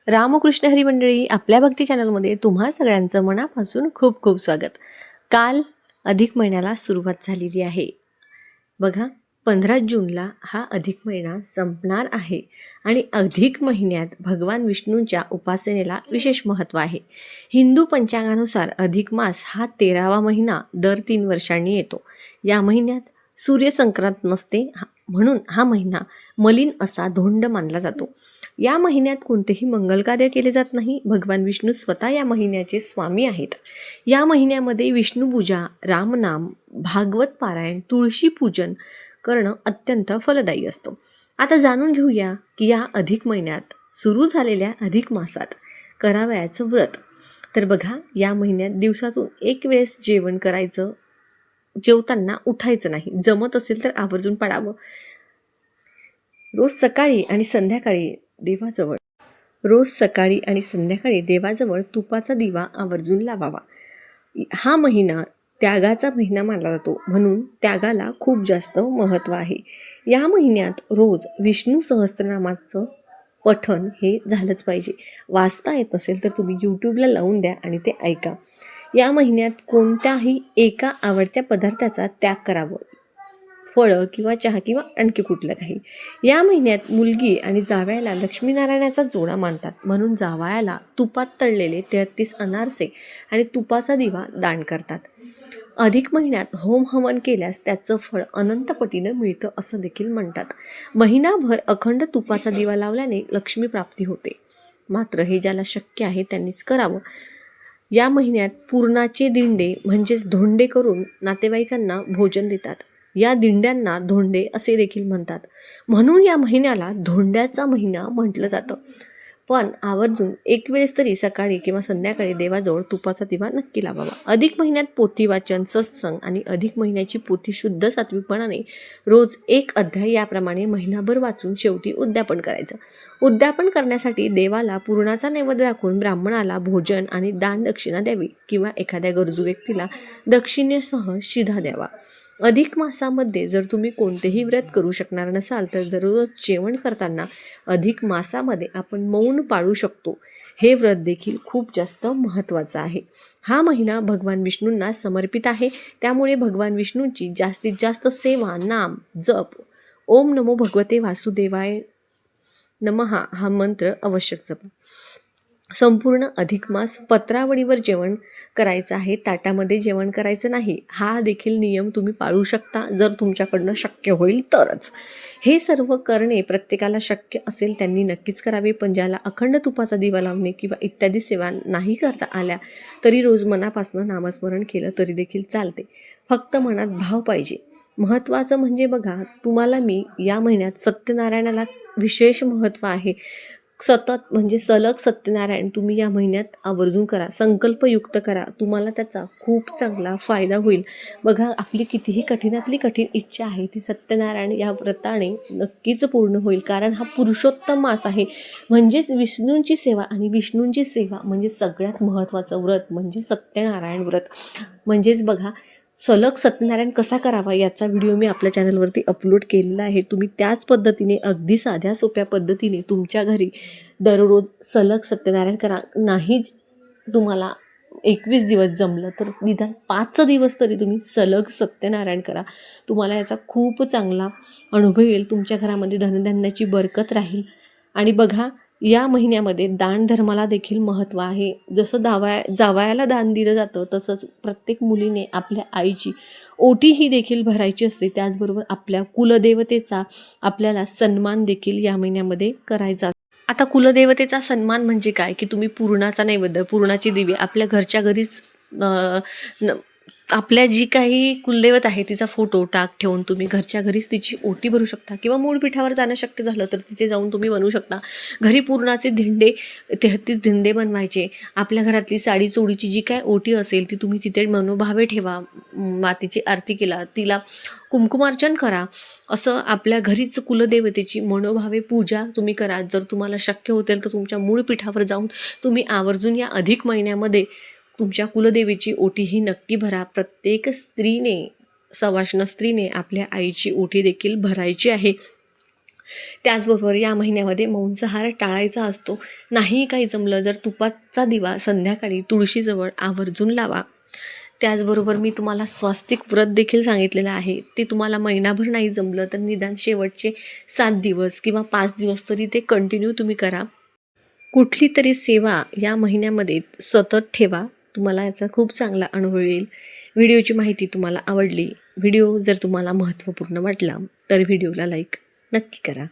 रामकृष्ण हरी मंडळी, आपल्या भक्ती चॅनलमध्ये तुम्हा सगळ्यांचं मनापासून खूप खूप स्वागत. काल अधिक महिन्याला सुरुवात झालेली आहे बघा. 15 जूनला हा अधिक महिना संपणार आहे आणि अधिक महिन्यात भगवान विष्णूंच्या उपासनेला विशेष महत्त्व आहे. हिंदू पंचांगानुसार अधिक मास हा 13वा महिना दर 3 वर्षांनी येतो. या महिन्यात सूर्यसंक्रांत नसते, म्हणून हा महिना मलिन असा धोंड मानला जातो. या महिन्यात कोणतेही मंगल कार्य केले जात नाही. भगवान विष्णू स्वतः या महिन्याचे स्वामी आहेत. या महिन्यामध्ये विष्णुपूजा, रामनाम, भागवत पारायण, तुळशी पूजन करणं अत्यंत फलदायी असतं. आता जाणून घेऊया की या अधिक महिन्यात सुरू झालेल्या अधिक मासात करावयाचं व्रत. तर बघा, या महिन्यात दिवसातून एक वेळेस जेवण करायचं. जेवताना उठायचं नाही. जमत असेल तर आवर्जून पाळावं. रोज सकाळी आणि संध्याकाळी देवाजवळ तुपाचा दिवा आवर्जून लावावा. हा महिना त्यागाचा महिना मानला जातो, म्हणून त्यागाला खूप जास्त महत्त्व आहे. या महिन्यात रोज विष्णू सहस्त्रनामाचं पठण हे झालंच पाहिजे. वाचता येत नसेल तर तुम्ही यूट्यूबला लावून द्या आणि ते ऐका. या महिन्यात कोणत्याही एका आवडत्या पदार्थाचा त्याग करावं. फळं किंवा चहा किंवा आणखी कुठलं काही. या महिन्यात मुलगी आणि जावयाला लक्ष्मीनारायणाचा जोडा मानतात, म्हणून जावयाला तुपात तळलेले 33 अनारसे आणि तुपाचा दिवा दान करतात. अधिक महिन्यात होम हवन केल्यास त्याचं फळ अनंत पटीनं मिळतं असं देखील म्हणतात. महिनाभर अखंड तुपाचा दिवा लावल्याने लक्ष्मी प्राप्ती होते. मात्र हे ज्याला शक्य आहे त्यांनीच करावं. या महिन्यात पुरणाचे दिंडे म्हणजेच धोंडे करून नातेवाईकांना भोजन देतात. या दिंड्यांना धोंडे असे देखील म्हणतात, म्हणून या महिन्याला धोंड्याचा महिना म्हटलं जातं. पण आवर्जून एक वेळेस तरी सकाळी किंवा संध्याकाळी देवाजवळ तुपाचा दिवा नक्की लावावा. अधिक महिन्यात पोथी वाचन, सत्संग आणि अधिक महिन्याची पोथी शुद्ध सात्विकपणाने रोज एक अध्याय याप्रमाणे महिनाभर वाचून शेवटी उद्यापन करायचं. उद्यापन करण्यासाठी देवाला पुरणाचा नैवेद्य दाखवून ब्राह्मणाला भोजन आणि दान दक्षिणा द्यावी किंवा एखाद्या गरजू व्यक्तीला दक्षिणेसह शिधा द्यावा. अधिक मासामध्ये जर तुम्ही कोणतेही व्रत करू शकणार नसाल तर दररोज जेवण करताना अधिक मासामध्ये आपण मौन पाळू शकतो. हे व्रत देखील खूप जास्त महत्त्वाचं आहे. हा महिना भगवान विष्णूंना समर्पित आहे, त्यामुळे भगवान विष्णूंची जास्तीत जास्त सेवा, नाम, जप, ओम नमो भगवते वासुदेवाय नमः हा मंत्र आवश्यक जपा. संपूर्ण अधिक मास पत्रावळीवर जेवण करायचं आहे, ताटामध्ये जेवण करायचं नाही. हा देखील नियम तुम्ही पाळू शकता, जर तुमच्याकडनं शक्य होईल तरच. हे सर्व करणे प्रत्येकाला शक्य असेल त्यांनी नक्कीच करावे. पण ज्याला अखंड तुपाचा दिवा लावणे किंवा इत्यादी सेवा नाही करता आल्या तरी रोज मनापासून नामस्मरण केलं तरी देखील चालते. फक्त मनात भाव पाहिजे. महत्त्वाचं म्हणजे बघा, तुम्हाला मी या महिन्यात सत्यनारायणाला विशेष महत्त्व आहे. सलग सत्यनारायण तुम्ही या महिन्यात आवर्जून करा, संकल्पयुक्त करा. तुम्हाला त्याचा खूप चांगला फायदा होईल. बघा, आपली कितीही कठीणातली कठीण इच्छा आहे ती सत्यनारायण या व्रताने नक्कीच पूर्ण होईल. कारण हा पुरुषोत्तम मास आहे, म्हणजेच विष्णूंची सेवा, आणि विष्णूंची सेवा म्हणजे सगळ्यात महत्त्वाचं व्रत म्हणजे सत्यनारायण व्रत. म्हणजेच बघा, सलग सत्यनारायण कसा करावा याचा व्हिडिओ मी आपल्या चॅनलवरती अपलोड केलेला आहे. तुम्ही त्याच पद्धतीने अगदी साध्या सोप्या पद्धतीने तुमच्या घरी दररोज सलग सत्यनारायण करा. नाही तुम्हाला 21 दिवस जमलं तर निदान 5 दिवस तरी तुम्ही सलग सत्यनारायण करा. तुम्हाला याचा खूप चांगला अनुभव येईल. तुमच्या घरामध्ये धनधान्याची बरकत राहील. आणि बघा, या महिन्यामध्ये दान धर्माला देखील महत्त्व आहे. जसं जावयाला दान दिलं जातं तसंच प्रत्येक मुलीने आपल्या आईची ओटी ही देखील भरायची असते. त्याचबरोबर आपल्या कुलदेवतेचा आपल्याला सन्मान देखील या महिन्यामध्ये करायचा असतो. आता कुलदेवतेचा सन्मान म्हणजे काय, की तुम्ही पुरणाचा नैवेद्य, पुरणाची दिवे आपल्या घरच्या घरीच आपल्या जी काही कुलदेवत आहे तिचा फोटो टाक ठेवून तुम्ही घरच्या घरीच तिची ओटी भरू शकता. किंवा मूळ पीठावर जाणं शक्य झालं तर तिथे जाऊन तुम्ही बनवू शकता. घरी पुरणाचे धिंडे 33 धिंडे बनवायचे. आपल्या घरातली साडी चोळीची जी काय ओटी असेल ती तुम्ही तिथे मनोभावे ठेवा. मातेची आरती केला, तिला कुंकुमार्चन करा. असं आपल्या घरीच कुलदेवतेची मनोभावे पूजा तुम्ही करा. जर तुम्हाला शक्य होतील तर तुमच्या मूळ पीठावर जाऊन तुम्ही आवर्जून या अधिक महिन्यामध्ये तुमच्या कुलदेवीची ओटी ही नक्की भरा. प्रत्येक स्त्रीने, सवाष्ण स्त्रीने आपल्या आईची ओटी देखील भरायची आहे. त्याचबरोबर या महिन्यामध्ये मांसाहार टाळायचा असतो. नाही काही जमलं जर तुपाचा दिवा संध्याकाळी तुळशीजवळ आवर्जून लावा. त्याचबरोबर मी तुम्हाला स्वास्तिक व्रत देखील सांगितलेलं आहे. ते तुम्हाला महिनाभर नाही जमलं तर निदान शेवटचे 7 दिवस किंवा 5 दिवस तरी ते कंटिन्यू तुम्ही करा. कुठली तरी सेवा या महिन्यामध्ये सतत ठेवा. तुम्हाला याचा खूप चांगला अनुभव येईल. व्हिडिओची माहिती तुम्हाला आवडली. व्हिडिओ जर तुम्हाला महत्त्वपूर्ण वाटला तर व्हिडिओला लाईक नक्की करा.